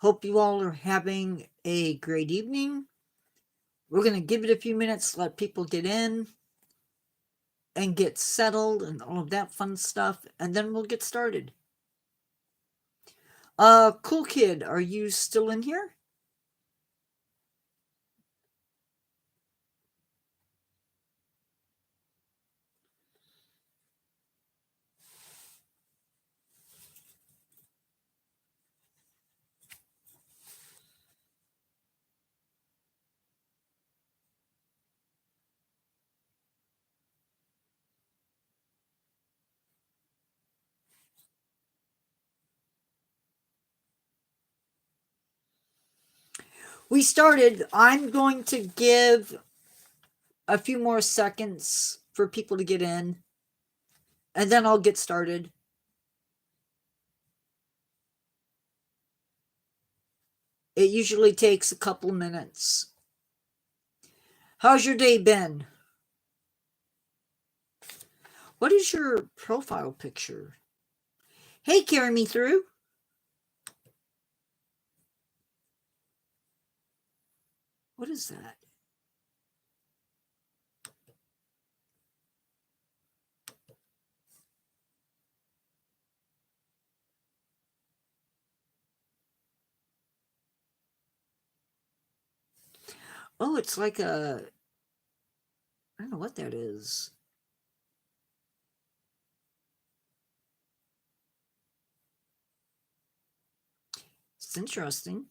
Hope you all are having a great evening. We're going to give it a few minutes, let people get in and get settled and all of that fun stuff, and then we'll get started. Cool Kid, are you still in here? We started. I'm going to give a few more seconds for people to get in, and then I'll get started. It usually takes a couple minutes. How's your day been? What is your profile picture? Hey, carry me through. What is that? Oh, it's like a... I don't know what that is. It's interesting.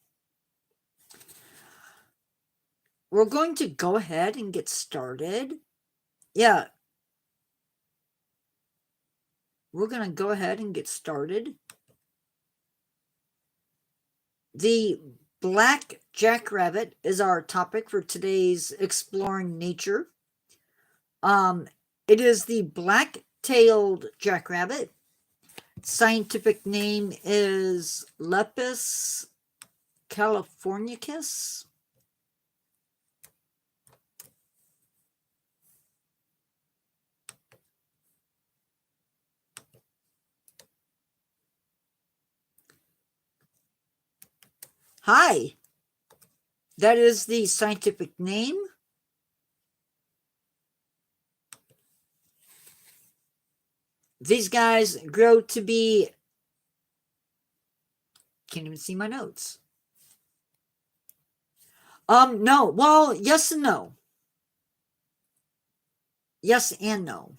We're going to go ahead and get started. Yeah. We're going to go ahead and get started. The black jackrabbit is our topic for today's Exploring Nature. It is the black-tailed jackrabbit. Scientific name is Lepus californicus. Hi. That is the scientific name. These guys grow to be... Can't even see my notes. No. Well, yes and no. Yes and no.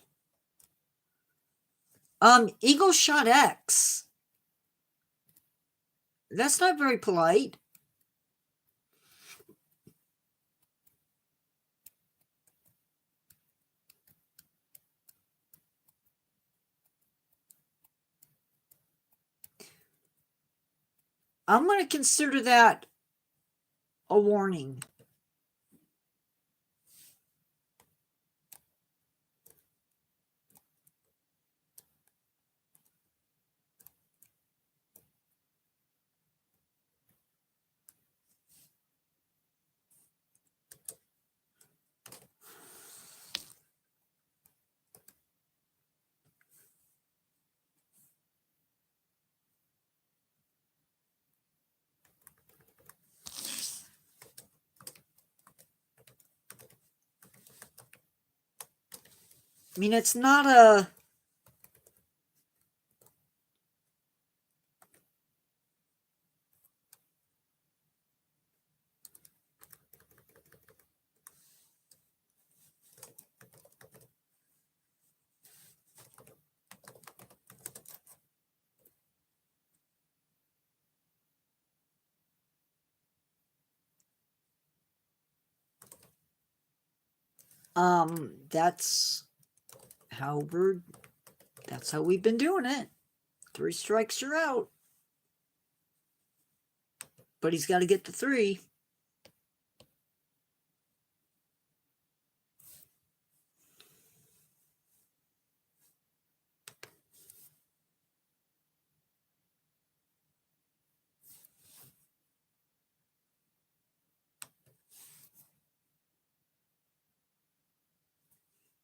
Eagle Shot X. That's not very polite. I'm going to consider that a warning. I mean, it's not a... That's how we've been doing it. 3 strikes, you're out. But he's got to get to 3.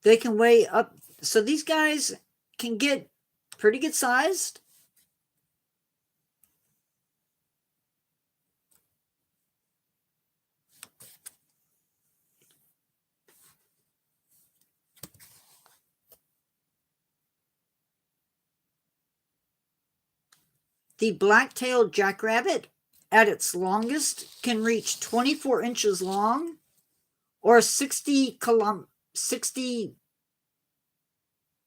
They can weigh up. So these guys can get pretty good sized. the black-tailed jackrabbit, at its longest, can reach 24 inches long, or 60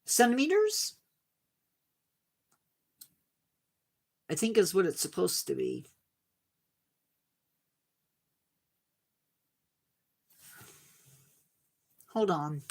centimeters, I think is what it's supposed to be. Hold on.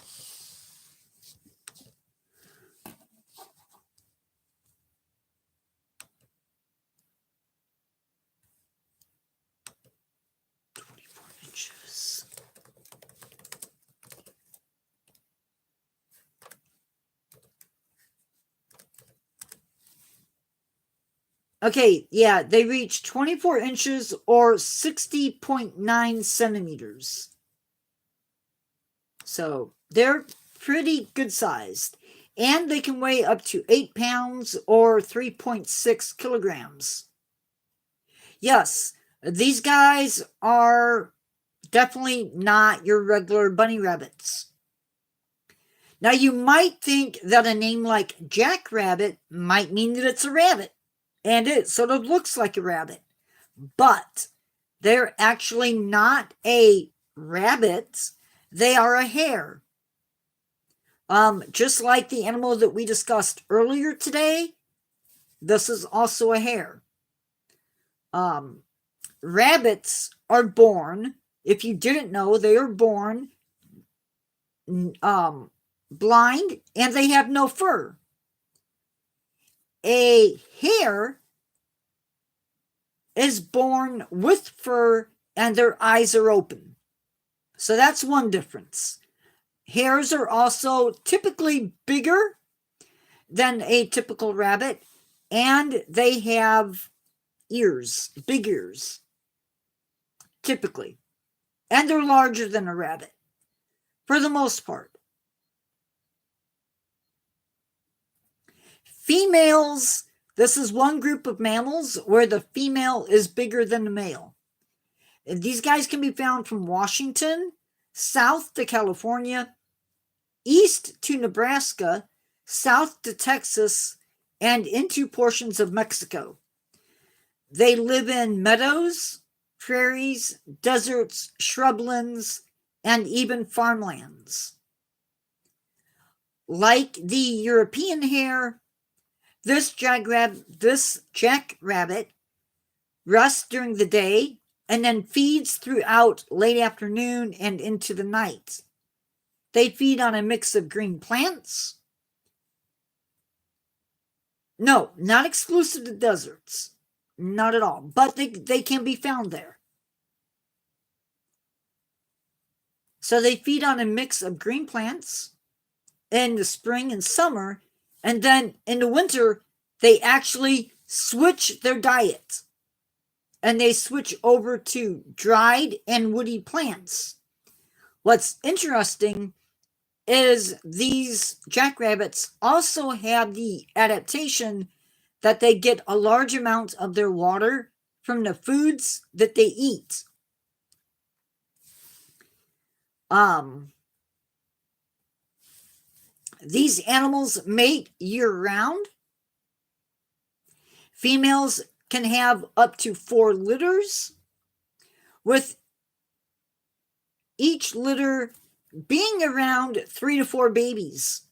Okay, yeah, they reach 24 inches or 60.9 centimeters. So they're pretty good sized. And they can weigh up to 8 pounds or 3.6 kilograms. Yes, these guys are definitely not your regular bunny rabbits. Now, you might think that a name like Jackrabbit might mean that it's a rabbit. And it sort of looks like a rabbit. But they're actually not a rabbit. They are a hare. Just like the animal that we discussed earlier today, this is also a hare. Rabbits are born, if you didn't know, they are born blind and they have no fur. A hare is born with fur and their eyes are open. So that's one difference. Hares are also typically bigger than a typical rabbit, and they have ears, big ears, typically. And they're larger than a rabbit, for the most part. Females, this is one group of mammals where the female is bigger than the male. And these guys can be found from Washington, south to California, east to Nebraska, south to Texas, and into portions of Mexico. They live in meadows, prairies, deserts, shrublands, and even farmlands. Like the European hare, this jackrabbit rests during the day and then feeds throughout late afternoon and into the night. They feed on a mix of green plants. No, not exclusive to deserts. Not at all. But they can be found there. So they feed on a mix of green plants in the spring and summer. And then in the winter, they actually switch their diet. And they switch over to dried and woody plants. What's interesting is these jackrabbits also have the adaptation that they get a large amount of their water from the foods that they eat. These animals mate year-round. Females can have up to 4 litters, with each litter being around 3 to 4 babies.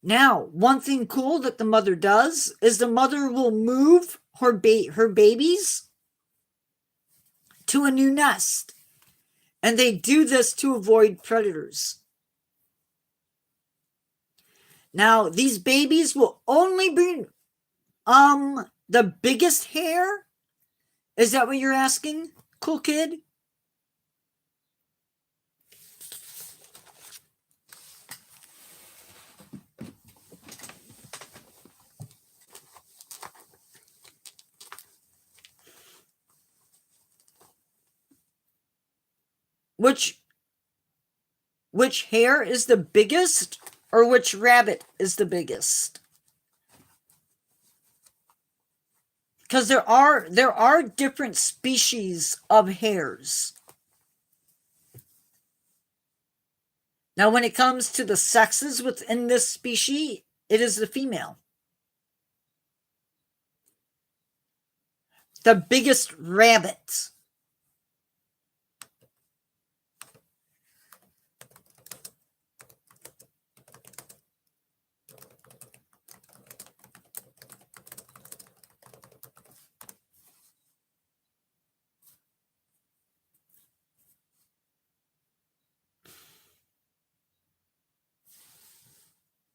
Now, one thing cool that the mother does is the mother will move her babies to a new nest. And they do this to avoid predators. Now, these babies will only be the biggest hare. Is that what you're asking, cool kid? Which hare is the biggest, or which rabbit is the biggest? Because there are different species of hares. Now, when it comes to the sexes within this species, it is the female. the biggest rabbit.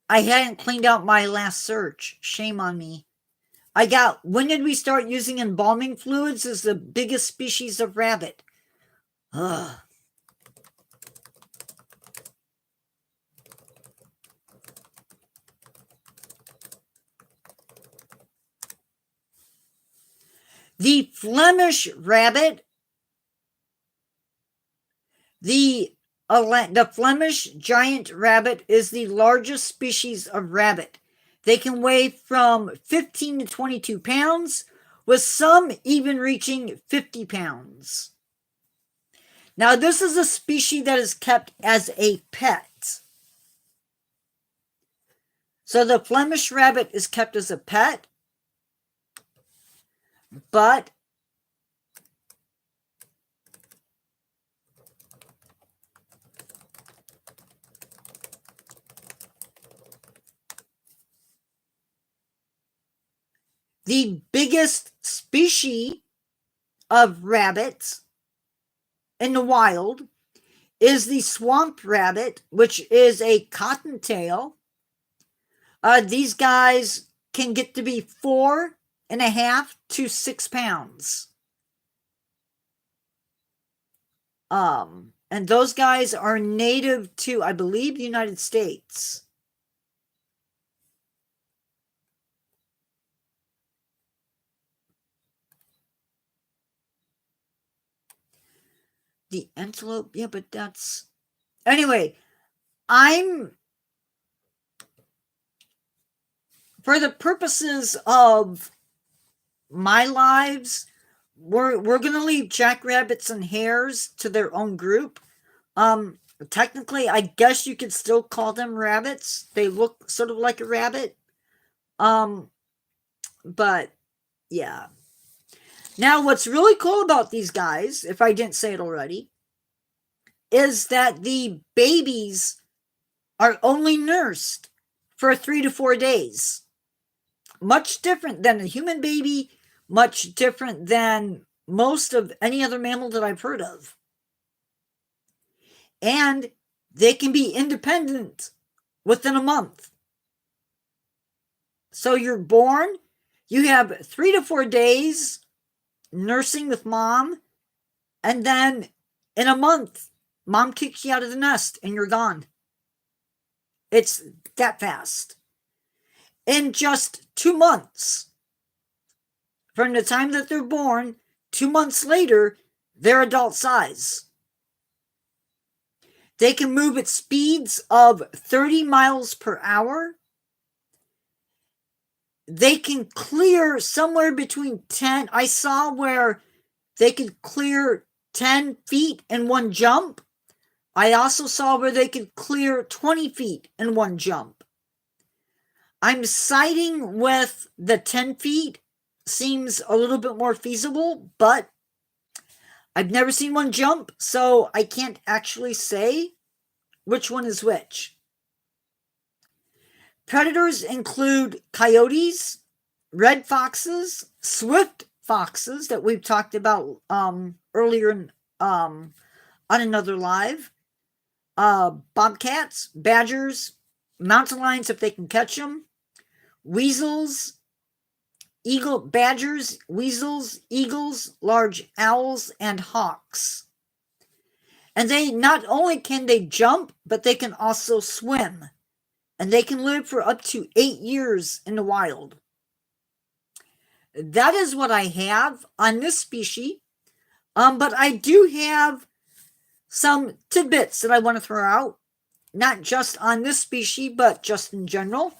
I hadn't cleaned out my last search. Shame on me. I got, when did we start using embalming fluids as the biggest species of rabbit? Ugh. The Flemish rabbit, the Flemish giant rabbit is the largest species of rabbit. They can weigh from 15 to 22 pounds, with some even reaching 50 pounds. Now, this is a species that is kept as a pet. So the Flemish rabbit is kept as a pet, but the biggest species of rabbits in the wild is the swamp rabbit, which is a cottontail. These guys can get to be 4.5 to 6 pounds. And those guys are native to, I believe, the United States. The antelope, yeah, but that's... Anyway, for the purposes of my lives, we're going to leave jackrabbits and hares to their own group. Technically, I guess you could still call them rabbits. They look sort of like a rabbit. But, yeah. Now, what's really cool about these guys, if I didn't say it already, is that the babies are only nursed for 3 to 4 days. Much different than a human baby, much different than most of any other mammal that I've heard of. And they can be independent within a month. So you're born, you have 3 to 4 days nursing with mom, and then in a month, mom kicks you out of the nest and you're gone. It's that fast. In just 2 months, from the time that they're born, 2 months later, they're adult size. They can move at speeds of 30 miles per hour. They can clear somewhere between 10. I saw where they could clear 10 feet in one jump. I also saw where they could clear 20 feet in one jump. I'm siding with the 10 feet. Seems a little bit more feasible, but I've never seen one jump, so I can't actually say which one is which. Predators include coyotes, red foxes, swift foxes that we've talked about earlier on another live, bobcats, badgers, mountain lions if they can catch them, weasels, badgers, weasels, eagles, large owls, and hawks. And they not only can they jump, but they can also swim. And they can live for up to 8 years in the wild. That is what I have on this species. But I do have some tidbits that I want to throw out. Not just on this species, but just in general.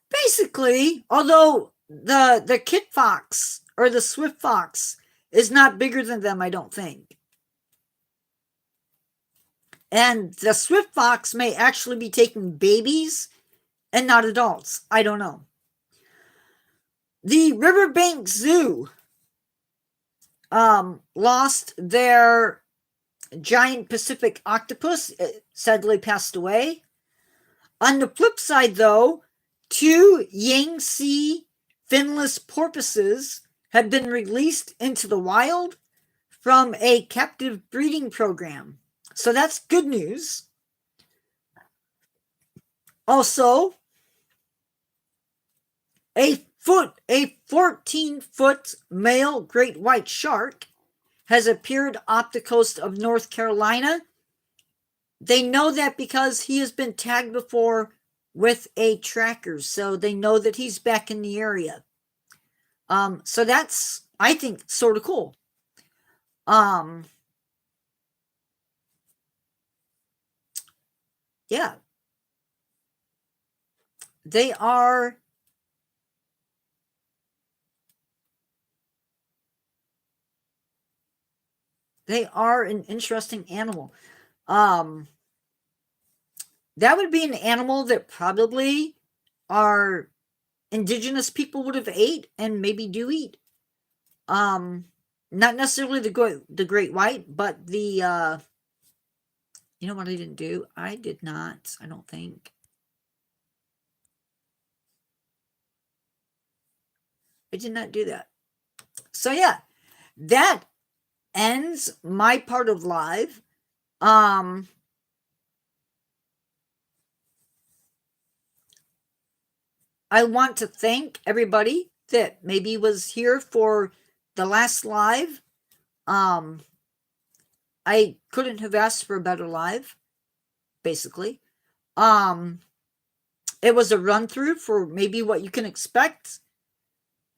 Basically, although the kit fox or the swift fox is not bigger than them, I don't think. And the swift fox may actually be taking babies and not adults. I don't know. The Riverbank Zoo lost their giant Pacific octopus. It sadly passed away. On the flip side, though, 2 Yangtze finless porpoises have been released into the wild from a captive breeding program. So that's good news. Also, a 14-foot male great white shark has appeared off the coast of North Carolina. They know that because he has been tagged before with a tracker, so they know that he's back in the area. So that's, I think, sort of cool. Yeah. They are an interesting animal. That would be an animal that probably our indigenous people would have ate and maybe do eat. Not necessarily the great white, but the you know what I didn't do? I did not, I don't think. I did not do that. So yeah, that ends my part of live. I want to thank everybody that maybe was here for the last live. I couldn't have asked for a better live, basically. It was a run through for maybe what you can expect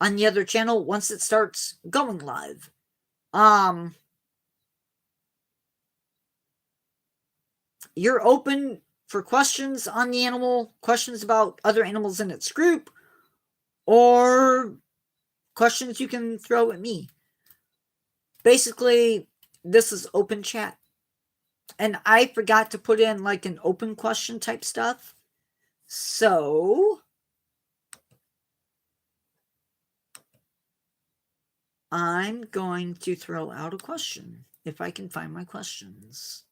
on the other channel once it starts going live. You're open for questions on the animal, questions about other animals in its group, or questions you can throw at me. Basically, this is open chat. And I forgot to put in like an open question type stuff. So I'm going to throw out a question if I can find my questions.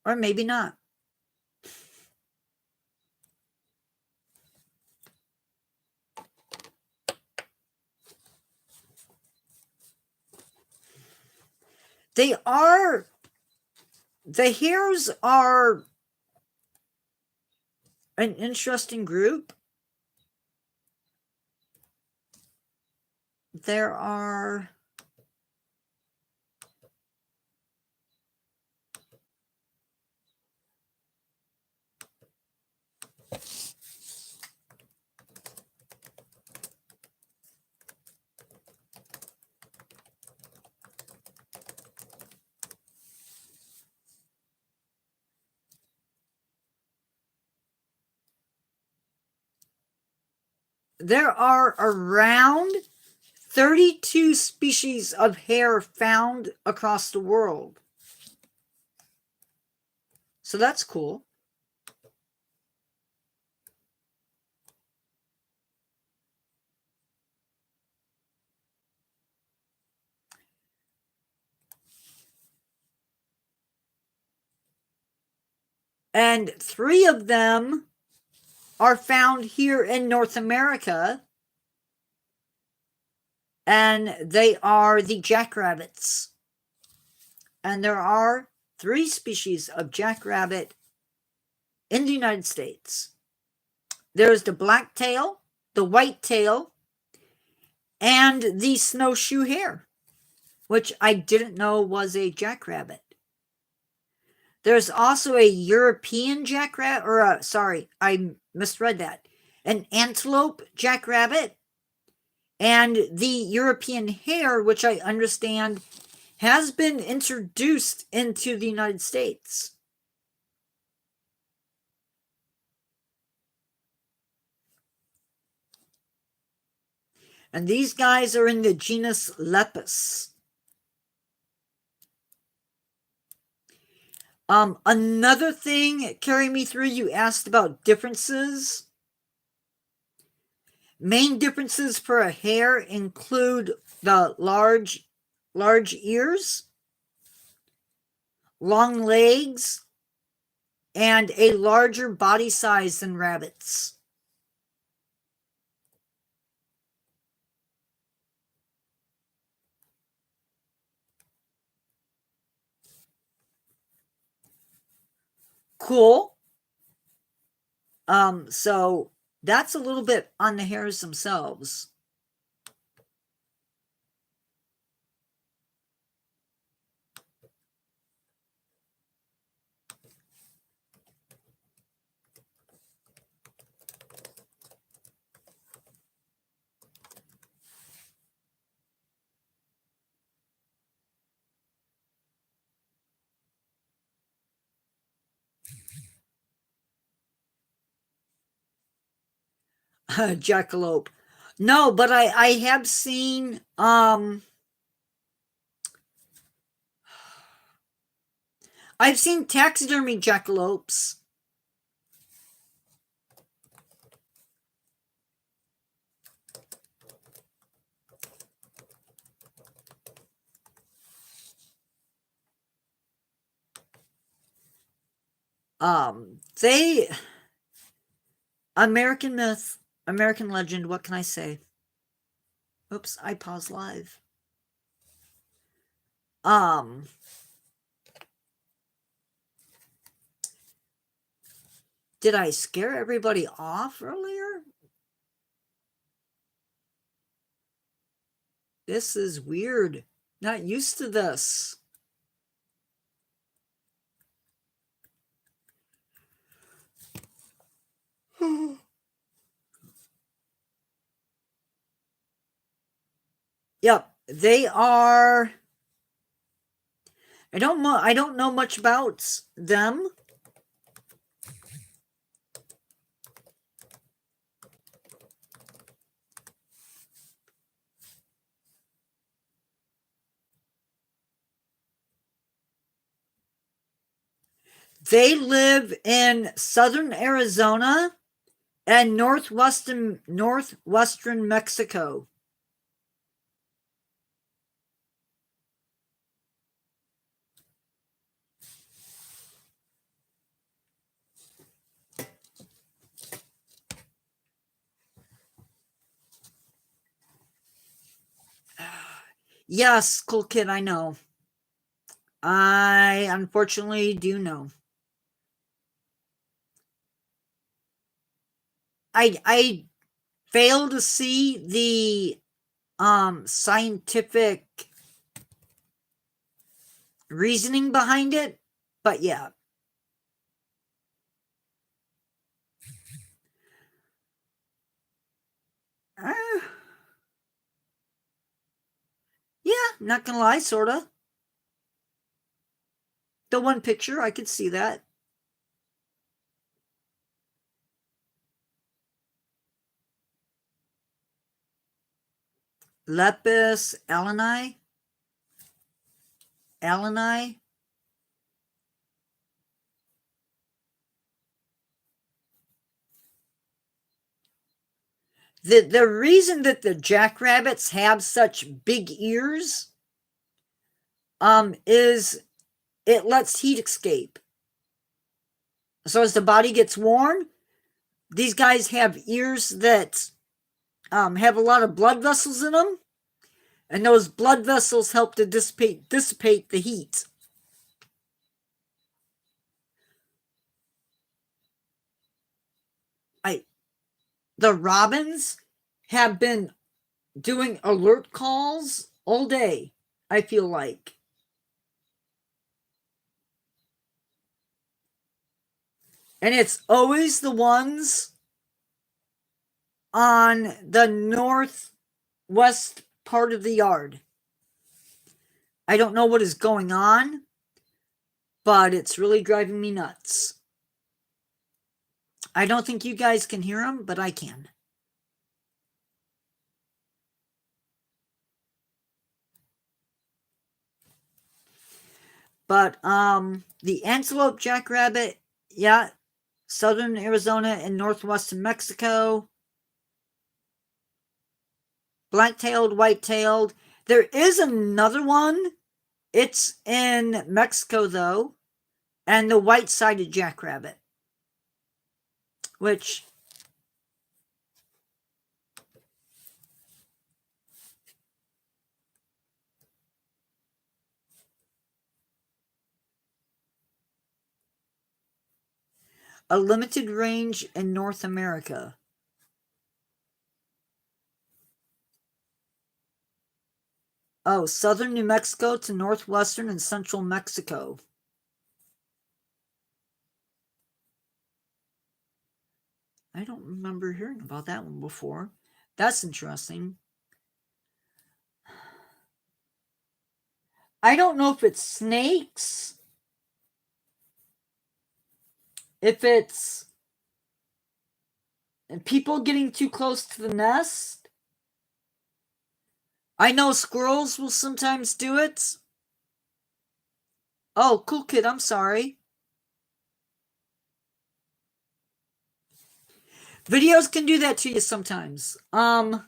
Or maybe not. The hares are an interesting group. There are around 32 species of hare found across the world. So that's cool. And 3 of them are found here in North America. And they are the jackrabbits. And there are 3 species of jackrabbit in the United States. There's the blacktail, the whitetail, and the snowshoe hare, which I didn't know was a jackrabbit. There's also a European jackrabbit, or sorry, I misread that. An antelope jackrabbit, and the European hare, which I understand has been introduced into the United States. And these guys are in the genus Lepus. Another thing, Carry Me Through, you asked about differences. Main differences for a hare include the large ears, long legs, and a larger body size than rabbits. Cool. So that's a little bit on the hares themselves. Jackalope. No, but I have seen I've seen taxidermy jackalopes. They American myth, American legend, what can I say? Oops, I paused live. Did I scare everybody off earlier? This is weird. Not used to this. Yep, they are. I don't know much about them. They live in southern Arizona and northwestern Mexico. Yes, cool kid, I know. I unfortunately do know. I fail to see the scientific reasoning behind it, but yeah. Yeah, not gonna lie, sorta. The one picture, I could see that. Lepus alani. The reason that the jackrabbits have such big ears is it lets heat escape. So as the body gets warm, these guys have ears that have a lot of blood vessels in them, and those blood vessels help to dissipate the heat. The robins have been doing alert calls all day, I feel like. And it's always the ones on the northwest part of the yard. I don't know what is going on, but it's really driving me nuts. I don't think you guys can hear them, but I can. But the antelope jackrabbit, yeah, southern Arizona and northwestern Mexico. Black-tailed, white-tailed. There is another one. It's in Mexico, though, and the white-sided jackrabbit, which a limited range in North America. Oh, southern New Mexico to northwestern and central Mexico. I don't remember hearing about that one before. That's interesting. I don't know if it's snakes, if it's people getting too close to the nest. I know squirrels will sometimes do it. Oh, cool kid, I'm sorry. Videos can do that to you sometimes. And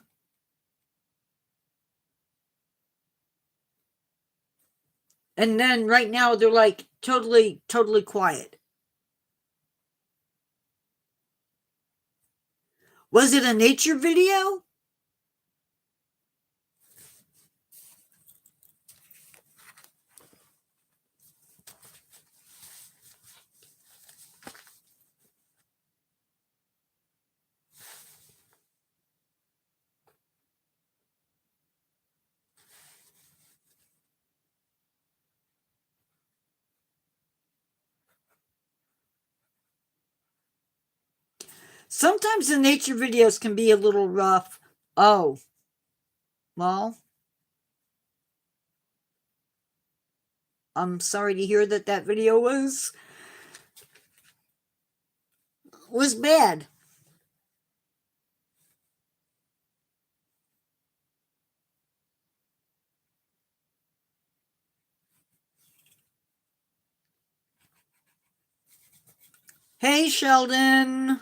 then right now they're like totally quiet. Was it a nature video? Sometimes the nature videos can be a little rough. Oh, well, I'm sorry to hear that that video was bad. Hey, Sheldon.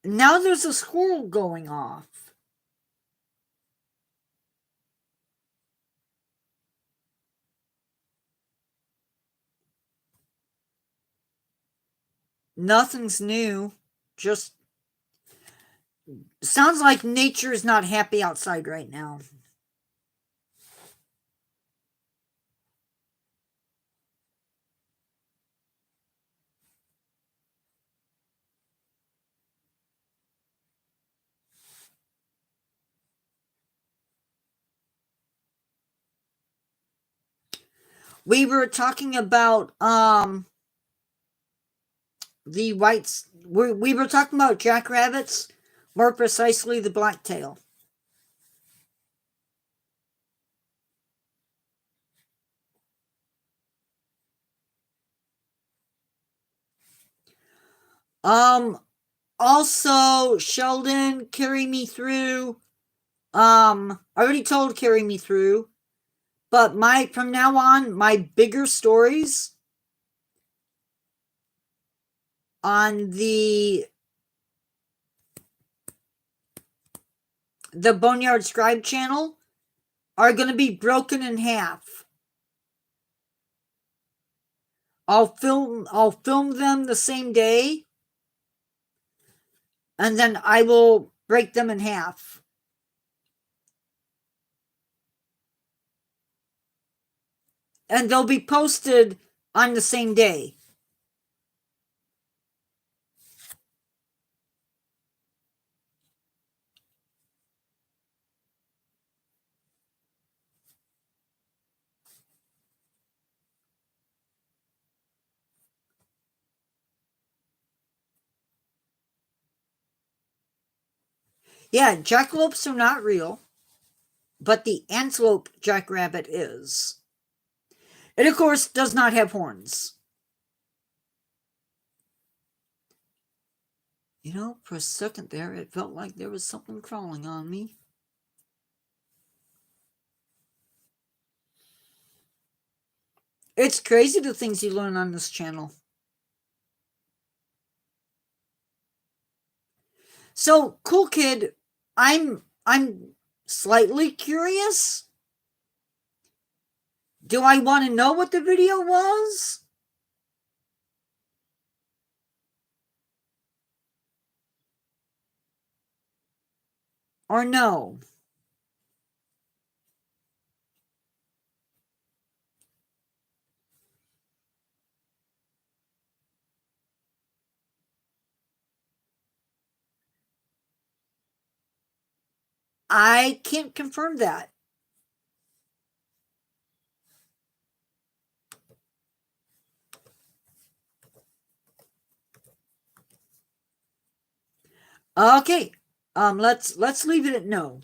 Now there's a squirrel going off. Nothing's new. Just sounds like nature is not happy outside right now. We were talking about the whites. We were talking about jackrabbits, more precisely the blacktail. Also, Sheldon, carry me through. I already told carry me through, but from now on, my bigger stories on the Boneyard Scribe channel are going to be broken in half. I'll film them the same day, and then I will break them in half. And they'll be posted on the same day. Yeah, jackalopes are not real, but the antelope jackrabbit is. It, of course, does not have horns. You know, for a second there, it felt like there was something crawling on me. It's crazy the things you learn on this channel. So, cool kid, I'm slightly curious. Do I want to know what the video was? Or no? I can't confirm that. Okay. Let's leave it at no.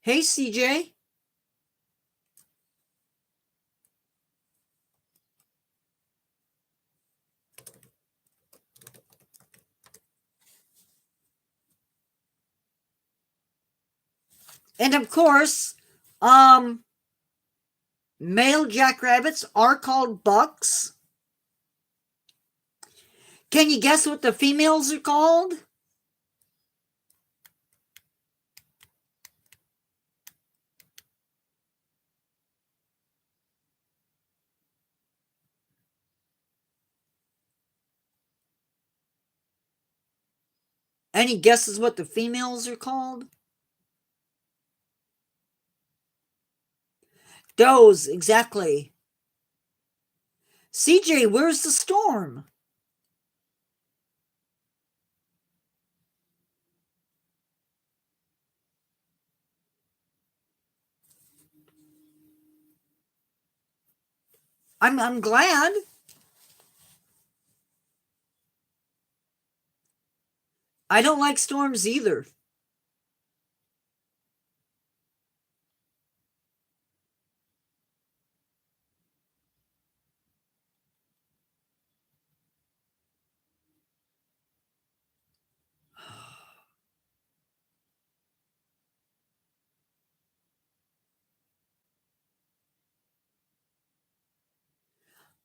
Hey, CJ. And of course, male jackrabbits are called bucks. Can you guess what the females are called? Any guesses what the females are called? Does, exactly. CJ, where's the storm? I'm glad. I don't like storms either.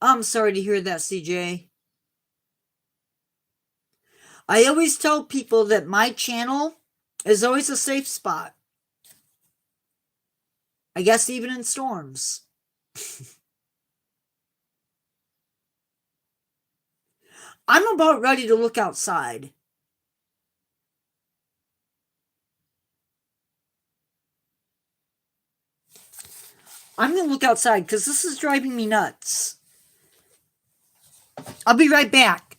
I'm sorry to hear that, CJ. I always tell people that my channel is always a safe spot. I guess even in storms. I'm about ready to look outside. I'm going to look outside because this is driving me nuts. I'll be right back.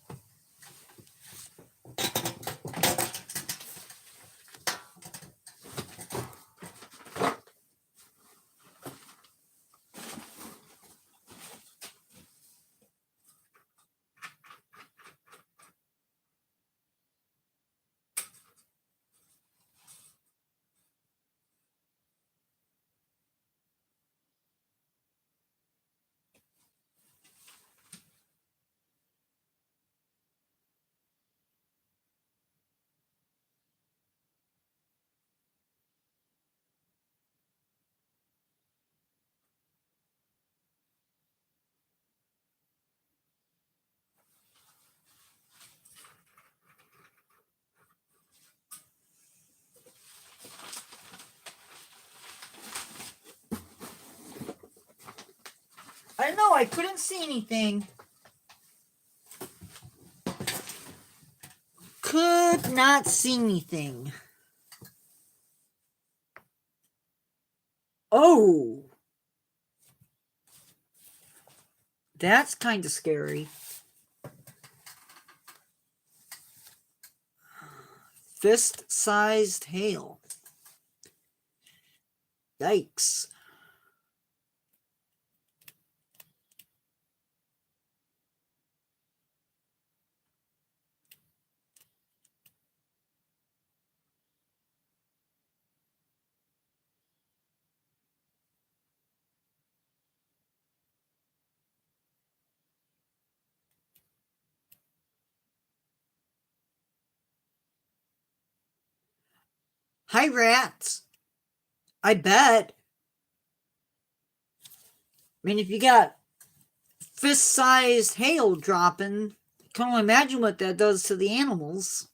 I don't know, I couldn't see anything. Could not see anything. Oh. That's kind of scary. Fist-sized hail. Yikes. Hi, rats. I bet. I mean, if you got fist-sized hail dropping, I can only imagine what that does to the animals.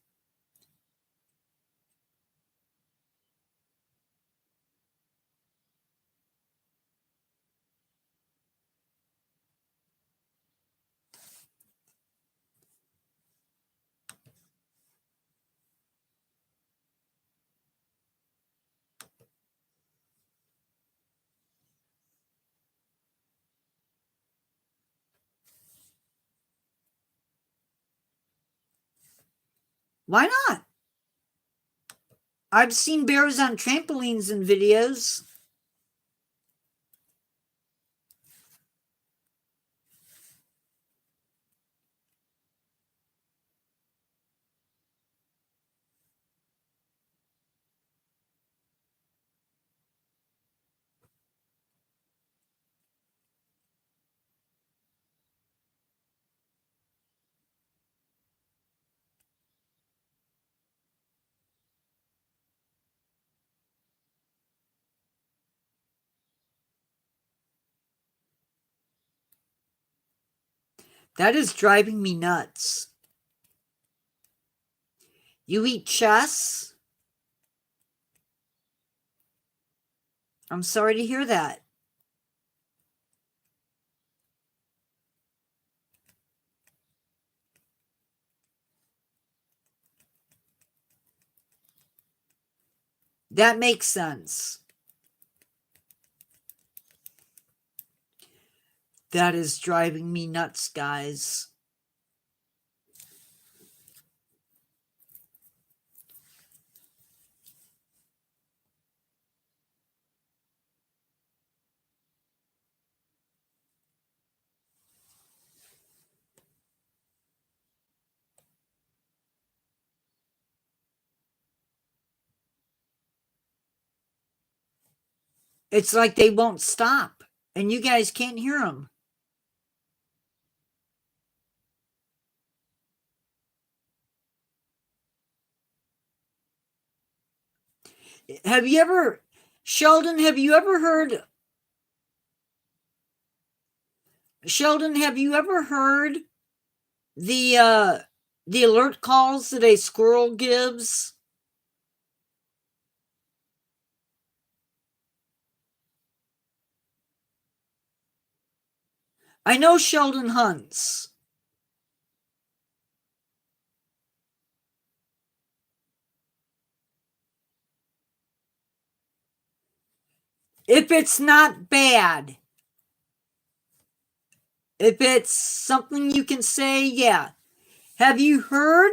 Why not? I've seen bears on trampolines in videos. That is driving me nuts. You eat chess? I'm sorry to hear that. That makes sense. That is driving me nuts, guys. It's like they won't stop, and you guys can't hear them. Have you ever, Sheldon, have you ever heard the alert calls that a squirrel gives? I know Sheldon hunts. If it's not bad, if it's something you can say, yeah. Have you heard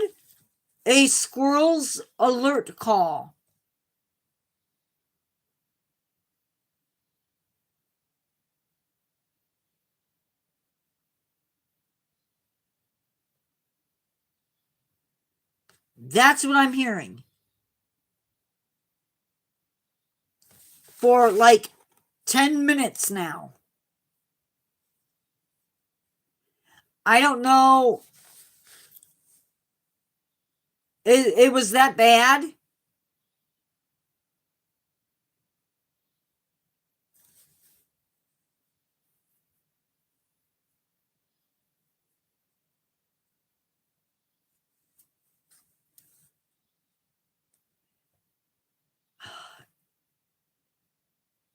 a squirrel's alert call? That's what I'm hearing. For like 10 minutes now. I don't know. It was that bad?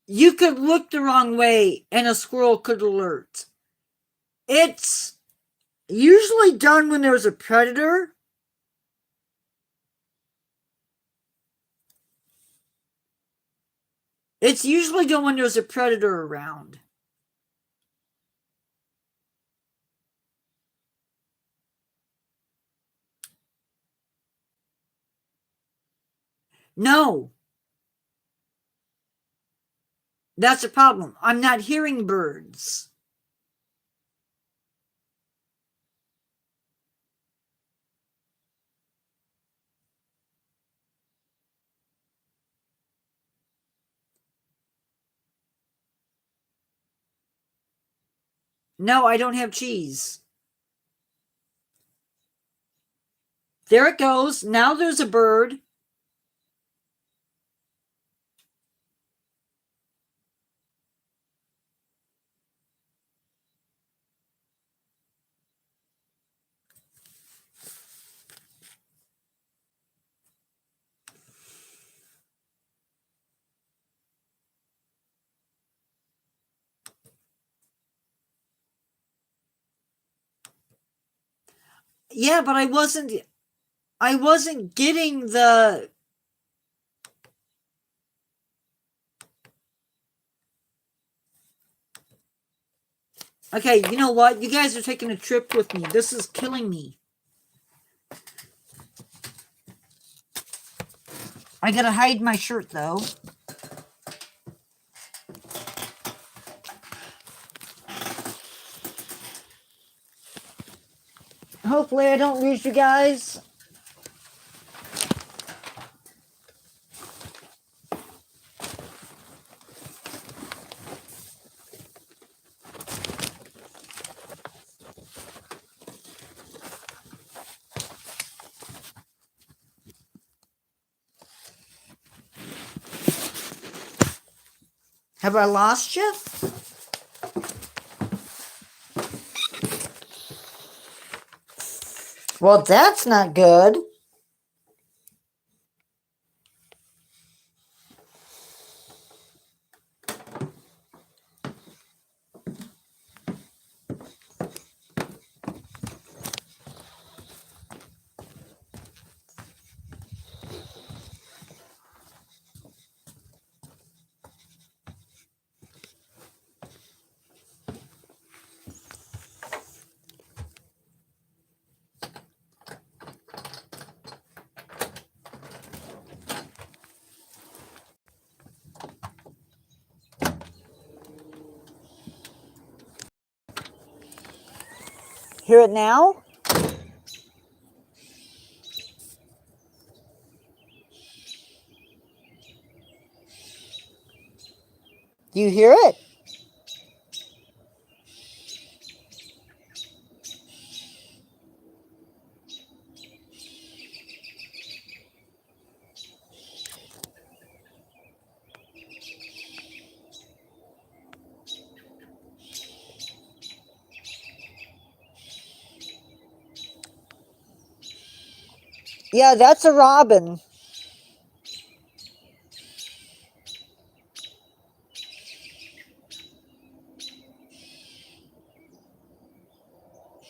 You could look the wrong way and a squirrel could alert. It's usually done when there's a predator. It's usually done when there's a predator around. No, that's a problem. I'm not hearing birds. No, I don't have cheese. There it goes. Now there's a bird. Yeah, but I wasn't getting the... Okay, you know what? You guys are taking a trip with me. This is killing me. I gotta hide my shirt, though. Hopefully I don't lose you guys. Have I lost you? Well, that's not good. Hear it now? Do you hear it? Yeah, that's a robin.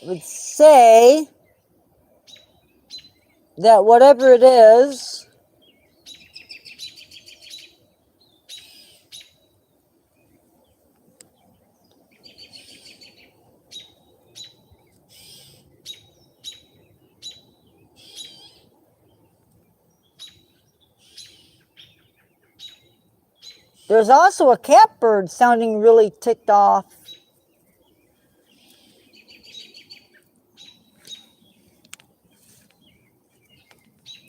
I would say that whatever it is, there's also a catbird sounding really ticked off.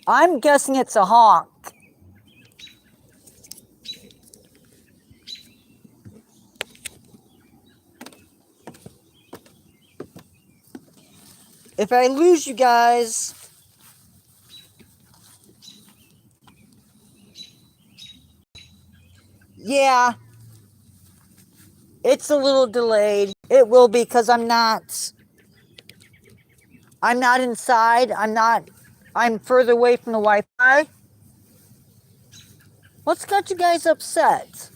I'm guessing it's a hawk. If I lose you guys, yeah, it's a little delayed. It will be because I'm not inside. I'm further away from the Wi-Fi. What's got you guys upset?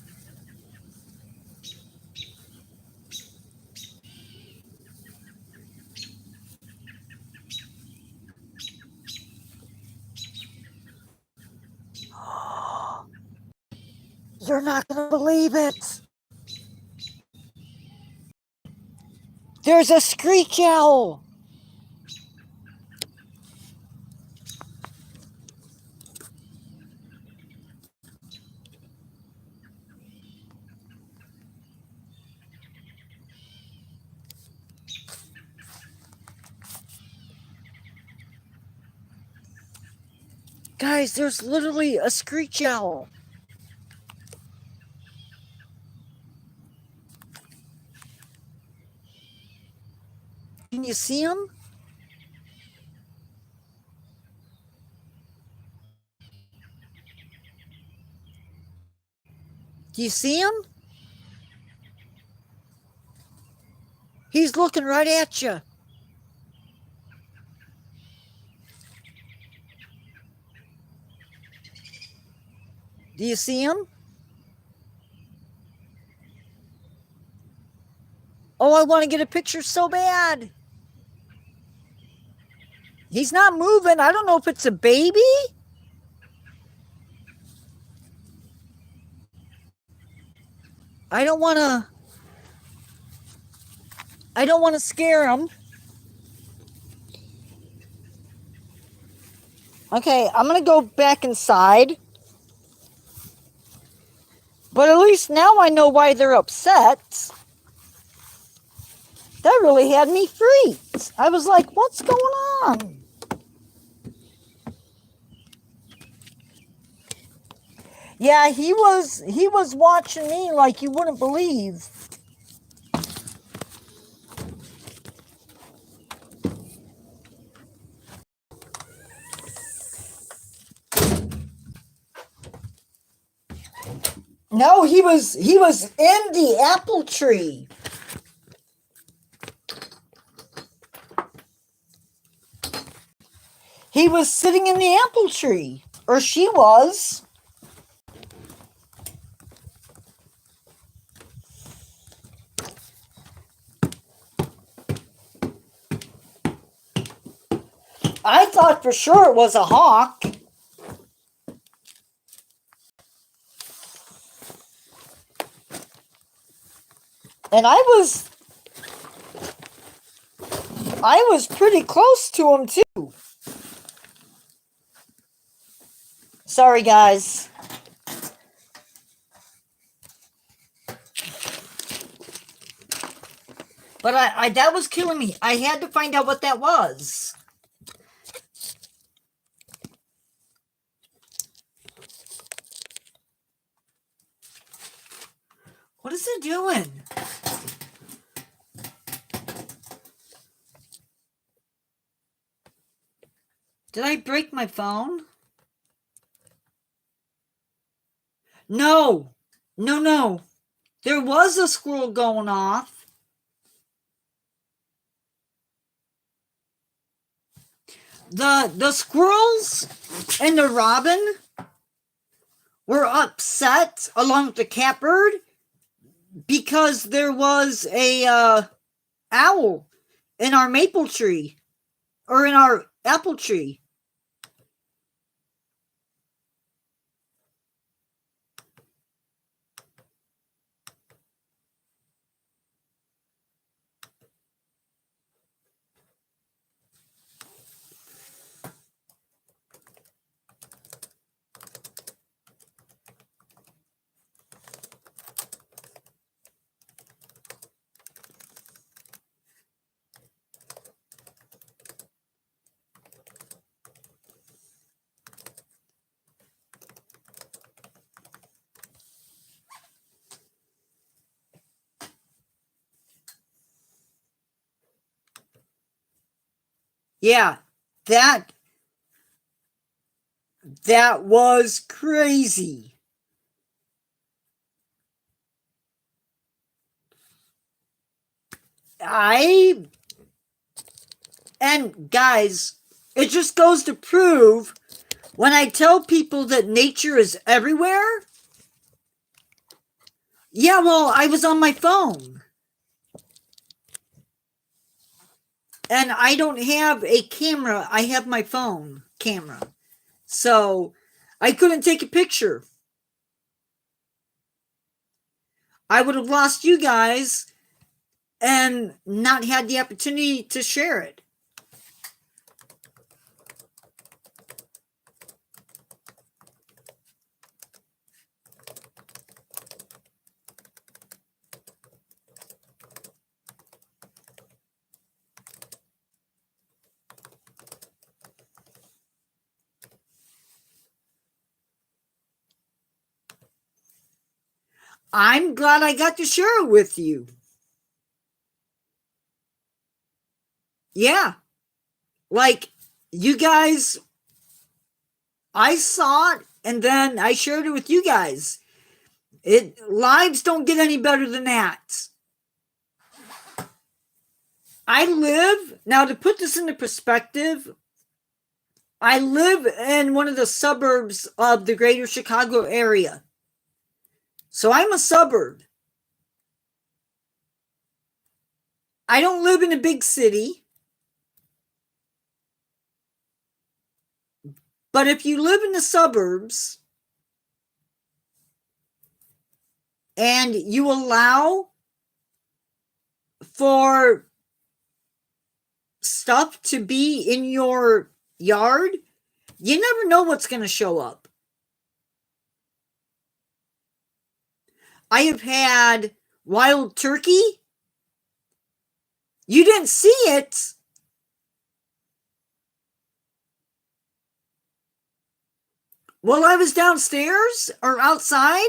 You're not gonna believe it. There's a screech owl. Guys, there's literally a screech owl. Can you see him? Do you see him? He's looking right at you. Do you see him? Oh, I want to get a picture so bad. He's not moving. I don't know if it's a baby. I don't want to scare him. Okay, I'm going to go back inside. But at least now I know why they're upset. That really had me freaked. I was like, what's going on? Yeah, he was watching me like you wouldn't believe. No, he was in the apple tree. He was sitting in the apple tree. Or she was. I thought for sure it was a hawk. And I was pretty close to him too. Sorry, guys. But I that was killing me. I had to find out what that was. What is it doing? Did I break my phone? No. No. There was a squirrel going off. The squirrels and the robin were upset along with the catbird because there was a owl in our maple tree or in our apple tree. Yeah, that was crazy. And guys, it just goes to prove when I tell people that nature is everywhere. Yeah, well, I was on my phone. And I don't have a camera. I have my phone camera. So I couldn't take a picture. I would have lost you guys and not had the opportunity to share it. I'm glad I got to share it with you. Yeah. Like, you guys, I saw it and then I shared it with you guys. Lives don't get any better than that. I live, now to put this into perspective, I live in one of the suburbs of the greater Chicago area. So I'm a suburb. I don't live in a big city. But if you live in the suburbs and you allow for stuff to be in your yard, you never know what's going to show up. I have had wild turkey. You didn't see it. While I was downstairs or outside.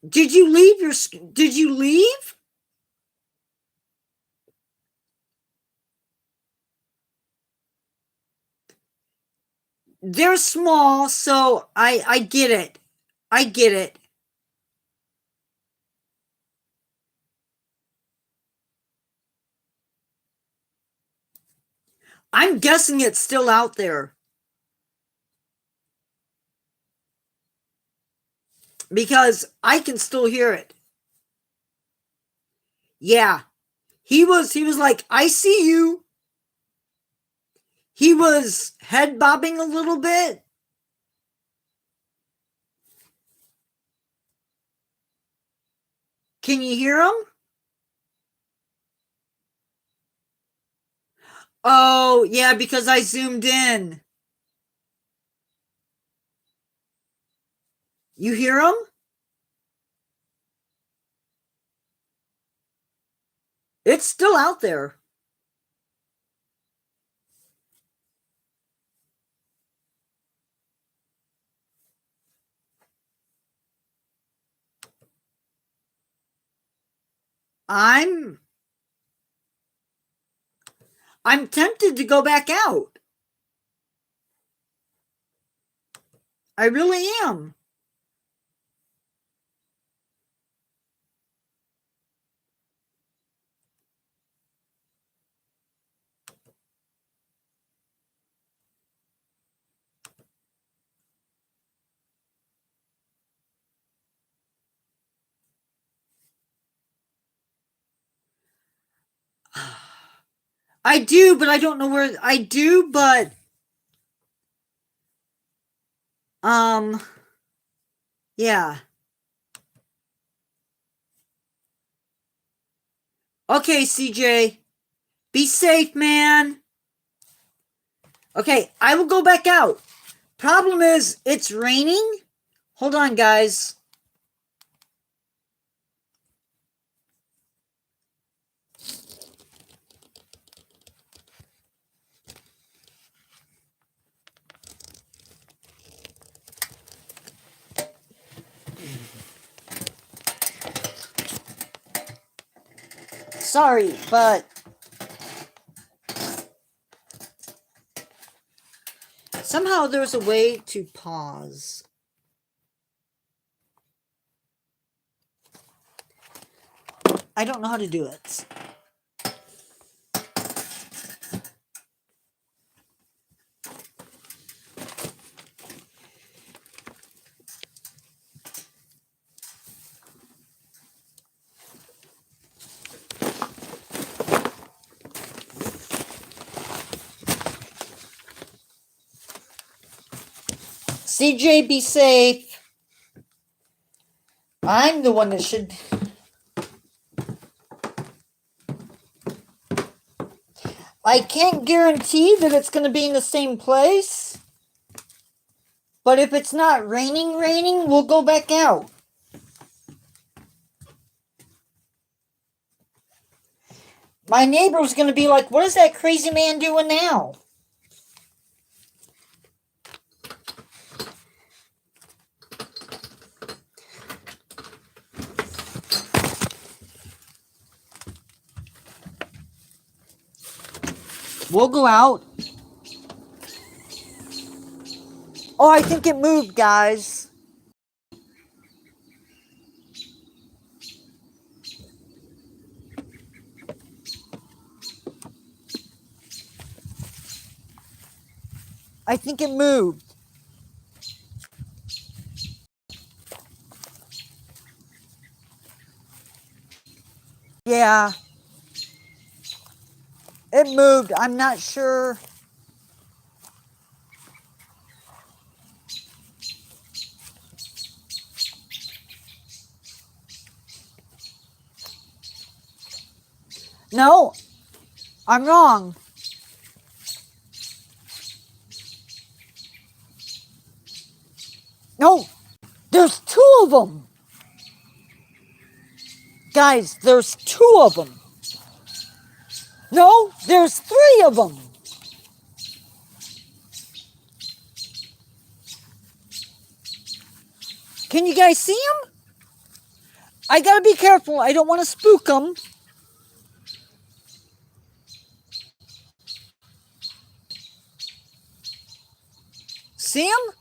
Did you leave? They're small, so I get it. I get it. I'm guessing it's still out there. Because I can still hear it. Yeah. He was like, I see you. He was head bobbing a little bit. Can you hear him? Oh, yeah, because I zoomed in. You hear him? It's still out there. I'm tempted to go back out. I really am. I do, but I don't know where I do, but yeah. Okay, CJ. Be safe, man. Okay, I will go back out. Problem is, it's raining. Hold on, guys. Sorry, but somehow there's a way to pause. I don't know how to do it. CJ, be safe. I'm the one that should. I can't guarantee that it's going to be in the same place. But if it's not raining, we'll go back out. My neighbor's going to be like, what is that crazy man doing now? We'll go out. Oh, I think it moved, guys. I think it moved. Yeah. It moved. I'm not sure. No, I'm wrong. No, there's 2 of them. Guys, there's 2 of them. No, there's 3 of them. Can you guys see them? I gotta be careful. I don't want to spook them. See them?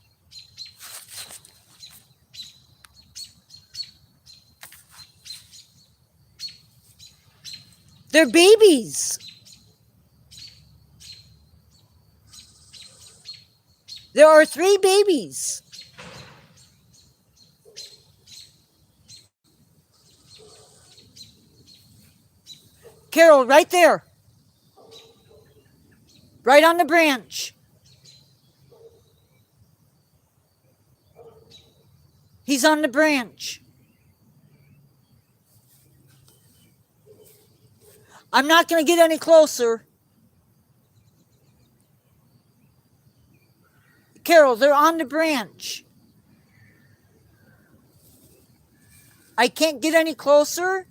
They're babies. There are 3 babies. Carol, right there. Right on the branch. He's on the branch. I'm not going to get any closer. Carol, they're on the branch. I can't get any closer.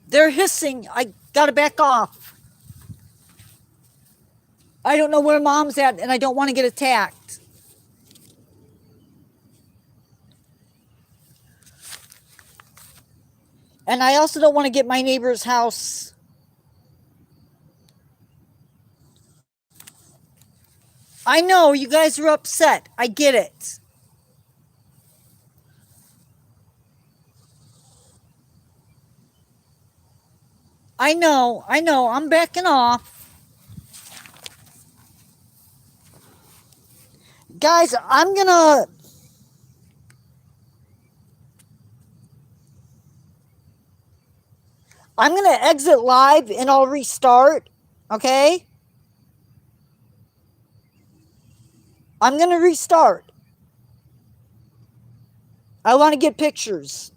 They're hissing. I gotta back off. I don't know where Mom's at, and I don't want to get attacked. And I also don't want to get my neighbor's house. I know, you guys are upset. I get it. I know, I'm backing off. Guys, I'm gonna exit live and I'll restart, okay? I'm gonna restart. I want to get pictures.